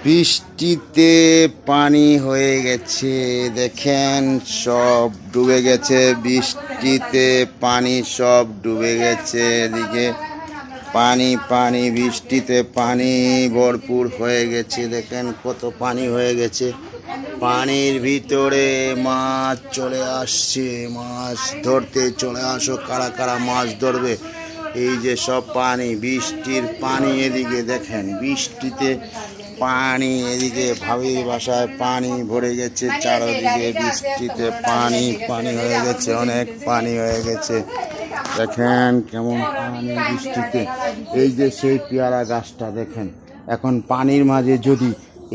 বৃষ্টিতে পানি হয়ে গেছে, দেখেন সব ডুবে গেছে। বৃষ্টিতে পানি সব ডুবে গেছে। এদিকে পানি পানি, বৃষ্টিতে পানি ভরপুর হয়ে গেছে। দেখেন কত পানি হয়ে গেছে। পানির ভিতরে মাছ চলে আসছে। মাছ ধরতে চলে আসো, কারা কারা মাছ ধরবে। এই যে সব পানি, বৃষ্টির পানি। এদিকে দেখেন বৃষ্টিতে পানি, এদিকে ভাবির বাসায় পানি ভরে গেছে চারদিকে। বৃষ্টিতে পানি পানি হয়ে গেছে, অনেক পানি হয়ে গেছে। দেখেন কেমন পানি বৃষ্টিতে। এই যে সেই পেয়ারা গাছটা দেখেন, এখন পানির মাঝে যদি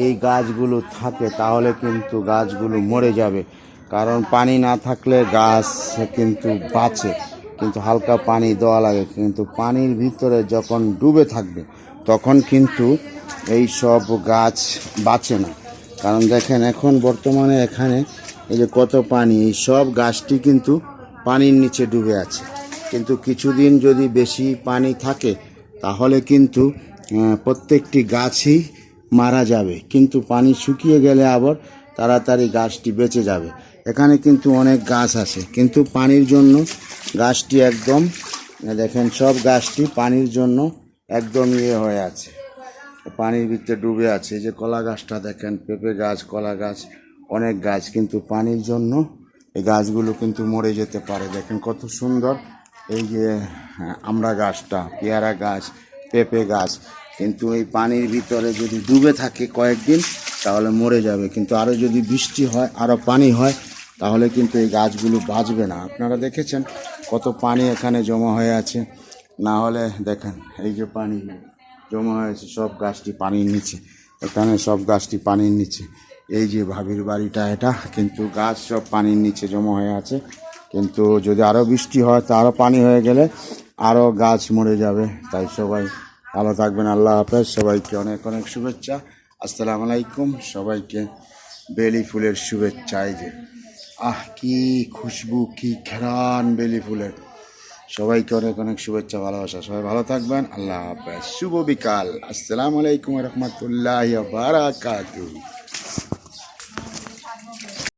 এই গাছগুলো থাকে তাহলে কিন্তু গাছগুলো মরে যাবে। কারণ পানি না থাকলে গাছ কিন্তু বাঁচে, কিন্তু হালকা পানি দেওয়া লাগে। কিন্তু পানির ভিতরে যখন ডুবে থাকবে তখন কিন্তু এই সব গাছ বাঁচে না। কারণ দেখেন এখন বর্তমানে এখানে এই যে কত পানি, এই সব গাছটি কিন্তু পানির নিচে ডুবে আছে। কিন্তু কিছুদিন যদি বেশি পানি থাকে তাহলে কিন্তু প্রত্যেকটি গাছই মারা যাবে। কিন্তু পানি শুকিয়ে গেলে আবার তাড়াতাড়ি গাছটি বেঁচে যাবে। এখানে কিন্তু অনেক গাছ আছে, কিন্তু পানির জন্য গাছটি একদম, দেখেন সব গাছটি পানির জন্য একদম হয়ে আছে, পানির ভিতরে ডুবে আছে। যে কলা গাছটা দেখেন, পেঁপে গাছ, কলা গাছ, অনেক গাছ, কিন্তু পানির জন্য এই গাছগুলো কিন্তু মরে যেতে পারে। দেখেন কত সুন্দর এই যে আমড়া গাছটা, পেয়ারা গাছ, পেঁপে গাছ, কিন্তু এই পানির ভিতরে যদি ডুবে থাকে কয়েকদিন তাহলে মরে যাবে। কিন্তু আরও যদি বৃষ্টি হয়, আরও পানি হয়, তাহলে কিন্তু এই গাছগুলো বাঁচবে না। আপনারা দেখেছেন কত পানি এখানে জমা হয়ে আছে। না হলে দেখেন এই যে পানি জমা হয়েছে, সব গাছটি পানির নিচে। এখানে সব গাছটি পানির নিচে। এই যে ভাবির বাড়িটা, এটা কিন্তু গাছ সব পানির নিচে জমা হয়ে আছে। কিন্তু যদি আরও বৃষ্টি হয় তা আরও পানি হয়ে গেলে আরও গাছ মরে যাবে। তাই সবাই ভালো থাকবেন। আল্লাহ হাফেজ। সবাইকে অনেক অনেক শুভেচ্ছা। আসসালামু আলাইকুম। সবাইকে বেলি ফুলের শুভেচ্ছা। এই যে কি খুশবু, কি ঘ্রাণ বেলি ফুলের। সবাইকে অনেক অনেক শুভেচ্ছা, ভালোবাসা। সবাই ভালো থাকবেন। আল্লাহ হাফেজ। শুভ বিকাল। আসসালামু আলাইকুম রহমতুল্লাহি ওয়া বারাকাতুহু।